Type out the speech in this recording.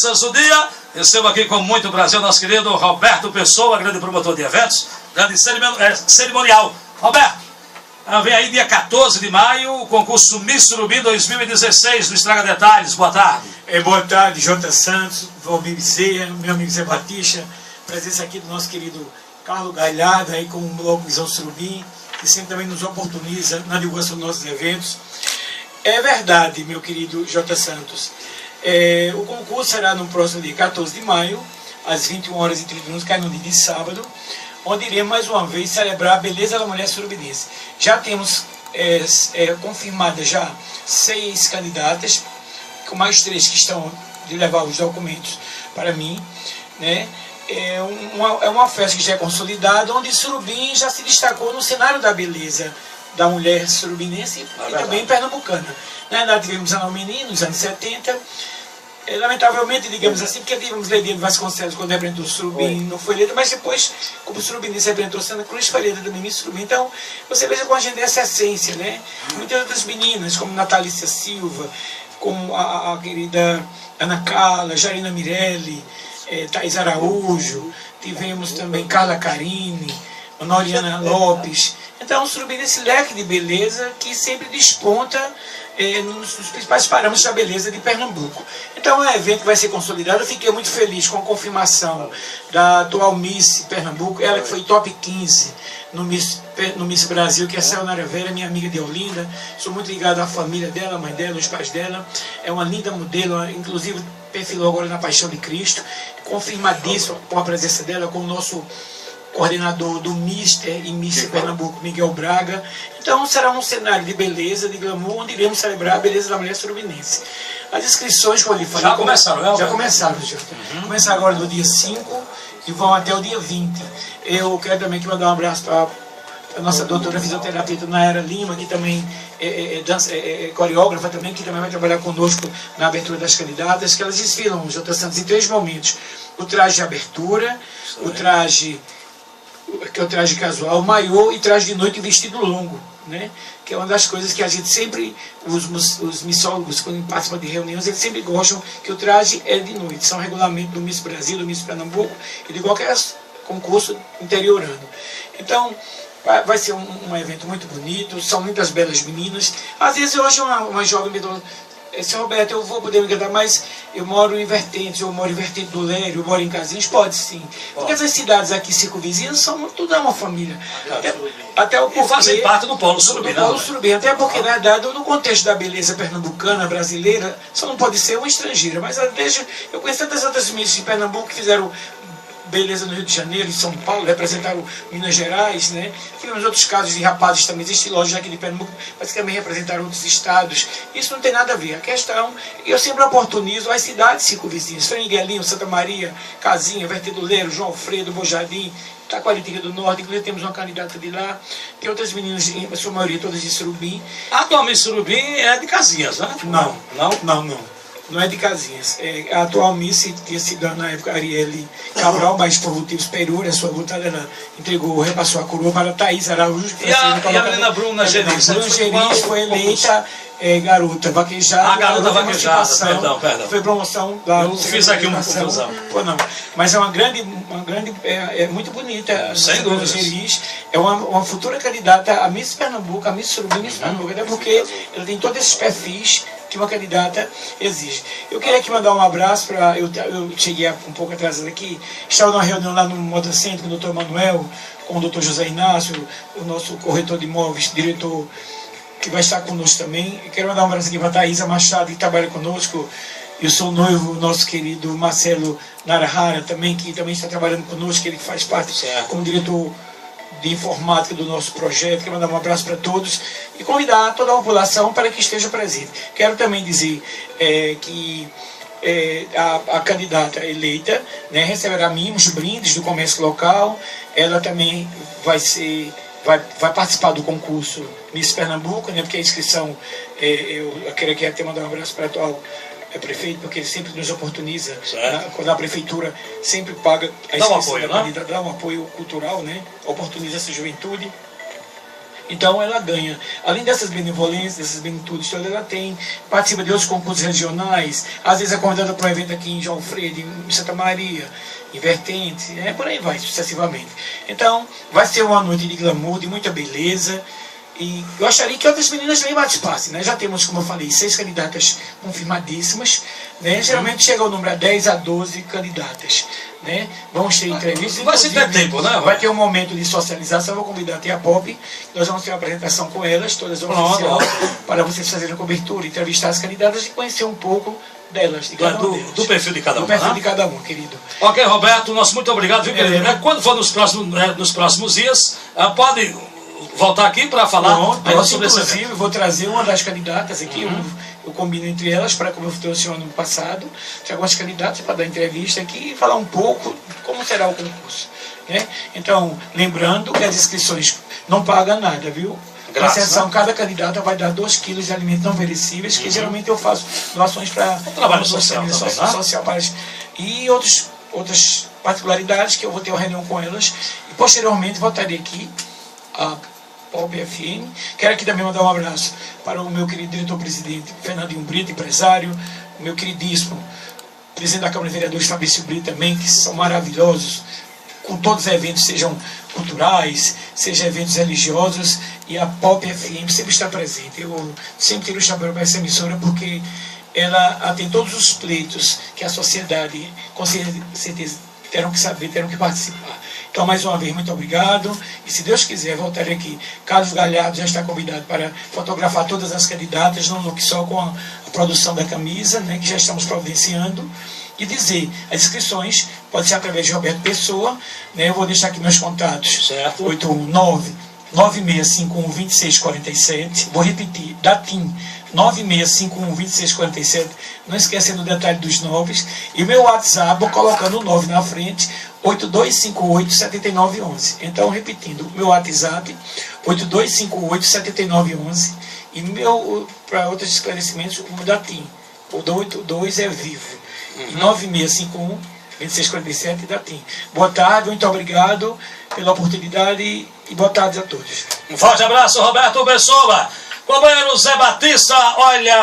Notícias do Dia. Recebo aqui com muito prazer o nosso querido Roberto Pessoa, grande promotor de eventos, grande cerimonial. Roberto, vem aí dia 14 de maio o concurso Miss Surubim 2016 do Estraga Detalhes. Boa tarde. Boa tarde, J. Santos, Valmir Bezerra, meu amigo Zé Batista, presença aqui do nosso querido Carlos Galhardo, aí com o bloco Visão Surubim, que sempre também nos oportuniza na divulgação dos nossos eventos. É verdade, meu querido J. Santos. O concurso será no próximo dia 14 de maio, às 21h30, cai no dia de sábado, onde iremos mais uma vez celebrar a beleza da mulher surubinense. Já temos confirmadas já 6 candidatas, com mais 3 que estão de levar os documentos para mim, né? É uma festa que já é consolidada, onde Surubim já se destacou no cenário da beleza da mulher surubinense e também pernambucana. Na verdade, tivemos Ana Menino nos anos 70, lamentavelmente, digamos assim, porque tivemos Leidia de Vasconcelos quando representou Surubim, não foi eleita, mas depois, como Surubinense representou Santa Cruz, foi eleita também Miss Surubim. Então, você veja com a gente essa essência, né? Muitas outras meninas, como Natalícia Silva, como a querida Ana Carla, Jarina Mirelli, Thais Araújo, tivemos também Carla Carine, Honoriana Lopes. Então, o Surubim nesse leque de beleza que sempre desponta nos principais parâmetros da beleza de Pernambuco. Então, é um evento que vai ser consolidado. Eu fiquei muito feliz com a confirmação da atual Miss Pernambuco, ela que foi top 15 no Miss Brasil, que é a Sayonara Vera, minha amiga de Olinda. Sou muito ligado à família dela, à mãe dela, aos pais dela. É uma linda modelo, inclusive perfilou agora na Paixão de Cristo, confirmadíssimo com a presença dela, com o nosso coordenador do Mister e Miss Pernambuco, Miguel Braga. Então será um cenário de beleza, de glamour, onde iremos celebrar a beleza da mulher surubinense. As inscrições, como eu lhe falei, já começaram, né? Já começaram, já. Começaram agora no dia 5 e vão até o dia 20. Eu quero também que mandar um abraço para a nossa doutora fisioterapeuta Nayara Lima, que também é coreógrafa também, que também vai trabalhar conosco na abertura das candidatas, que elas desfilam, J. Santos, em 3 momentos. O traje de abertura, o traje, que é o traje casual, maiô e traje de noite e vestido longo, né? Que é uma das coisas que a gente sempre, os missólogos, quando participam de reuniões, eles sempre gostam que o traje é de noite. São regulamentos do Miss Brasil, do Miss Pernambuco e de qualquer concurso interiorano. Então, vai ser um evento muito bonito, são muitas belas meninas. Às vezes eu acho uma jovem me falando: "Seu Roberto, eu vou poder me cantar, mas eu moro em Vertentes, eu moro em Vertente do Lério, eu moro em Casinhos." Pode sim. Porque essas cidades aqui circunvizinhas são tudo uma família. Até o porquê, fazem parte do Polo Surubim. Do Polo Surubim. Até porque, na verdade, no contexto da beleza pernambucana, brasileira, só não pode ser uma estrangeira. Mas eu conheço tantas outras meninas de Pernambuco que fizeram beleza no Rio de Janeiro, em São Paulo, representaram Minas Gerais, né? Tivemos outros casos de rapazes também estilosos aqui de Pernambuco, mas que também representaram outros estados. Isso não tem nada a ver. A questão, eu sempre oportunizo as cidades circunvizinhas: São Miguelinho, Santa Maria, Casinha, Vertedoleiro, João Alfredo, Bojardim, Taquaritinga do Norte. Inclusive temos uma candidata de lá, tem outras meninas, em sua maioria todas de Surubim. Atualmente Surubim é de Casinhas, né? Não. Não é de Casinhas. A atual Miss tinha sido na época Arielle Cabral, mas por motivos superiores, a sua vontade, ela repassou a coroa para Thais Araújo. E a menina Bruna Geris? Bruna Geris foi eleita garota vaquejada. Garota vaquejada, perdão. Foi promoção da... Eu fiz aqui uma confusão. Pô, não. Mas é uma grande muito bonita. Sem dúvida. Geris é uma futura candidata a Miss Pernambuco, a Miss Surubim, Miss Pernambuco, até porque ela tem todos esses perfis que uma candidata exige. Eu queria aqui mandar um abraço para... Eu cheguei um pouco atrasado aqui, estava numa reunião lá no Motocentro com o Dr. Manuel, com o Dr. José Inácio, o nosso corretor de imóveis, diretor, que vai estar conosco também. Eu quero mandar um abraço aqui para a Thaisa Machado, que trabalha conosco. Eu sou noivo, nosso querido Marcelo Narahara, também, que também está trabalhando conosco, ele que faz parte como diretor de informática do nosso projeto. Quero mandar um abraço para todos e convidar toda a população para que esteja presente. Quero também dizer que a candidata eleita, né, receberá mimos, brindes do comércio local. Ela também vai participar do concurso Miss Pernambuco, né, porque a inscrição, eu quero aqui até mandar um abraço para o atual prefeito, porque ele sempre nos oportuniza, né, quando a prefeitura sempre paga a inscrição da candidata, dá um apoio cultural, né, oportuniza essa juventude. Então ela ganha. Além dessas benevolências, dessas benitudes todas, ela participa de outros concursos regionais, às vezes é convidada para um evento aqui em João Freire, em Santa Maria, em Vertente, por aí vai, sucessivamente. Então, vai ser uma noite de glamour, de muita beleza. E eu acharia que outras meninas também participassem, né? Já temos, como eu falei, 6 candidatas confirmadíssimas, né? Geralmente chega ao número a 10 a 12 candidatas, né? Vamos ter entrevistas. Vai se ter tempo, né? Vai ter um momento de socialização. Vou convidar até a Pop. Nós vamos ter uma apresentação com elas, todas oficial, para vocês fazerem a cobertura, entrevistar as candidatas e conhecer um pouco delas, de cada do perfil de cada um. Do perfil de cada um, querido. Ok, Roberto, nosso muito obrigado, viu, querido? Quando for nos próximos dias, pode voltar aqui para falar sobre esse evento. Eu vou trazer uma das candidatas aqui, eu combino entre elas, para como eu trouxe o ano passado, trago algumas candidatas para dar entrevista aqui e falar um pouco de como será o concurso, né? Então, lembrando que as inscrições não pagam nada, viu? Na sessão, cada candidata vai dar 2 quilos de alimentos não perecíveis, que geralmente eu faço doações para trabalho social, e outras particularidades que eu vou ter uma reunião com elas e posteriormente voltarei aqui a Pop FM. Quero aqui também mandar um abraço para o meu querido diretor-presidente Fernandinho Brito, empresário, o meu queridíssimo presidente da Câmara de Vereadores Fabrício Brito também, que são maravilhosos, com todos os eventos, sejam culturais, sejam eventos religiosos, e a Pop FM sempre está presente. Eu sempre tiro o chapéu para essa emissora porque ela atende todos os pleitos que a sociedade, com certeza, terão que saber, terão que participar. Então, mais uma vez, muito obrigado. E se Deus quiser, voltarei aqui. Carlos Galhardo já está convidado para fotografar todas as candidatas, não só com a produção da camisa, né, que já estamos providenciando. E dizer, as inscrições podem ser através de Roberto Pessoa, né, eu vou deixar aqui meus contatos. Certo. 819-9651-2647. Vou repetir, da TIM, 9651-2647. Não esquecendo o detalhe dos 9. E o meu WhatsApp, vou colocando o 9 na frente, 8258-7911. Então, repetindo, meu WhatsApp, 8258-7911. E para outros esclarecimentos, o número da TIM. O 82 é vivo. 9651-2647 da TIM. Boa tarde, muito obrigado pela oportunidade e boa tarde a todos. Um forte abraço, Roberto Pessoa. Companheiro Zé Batista, olha...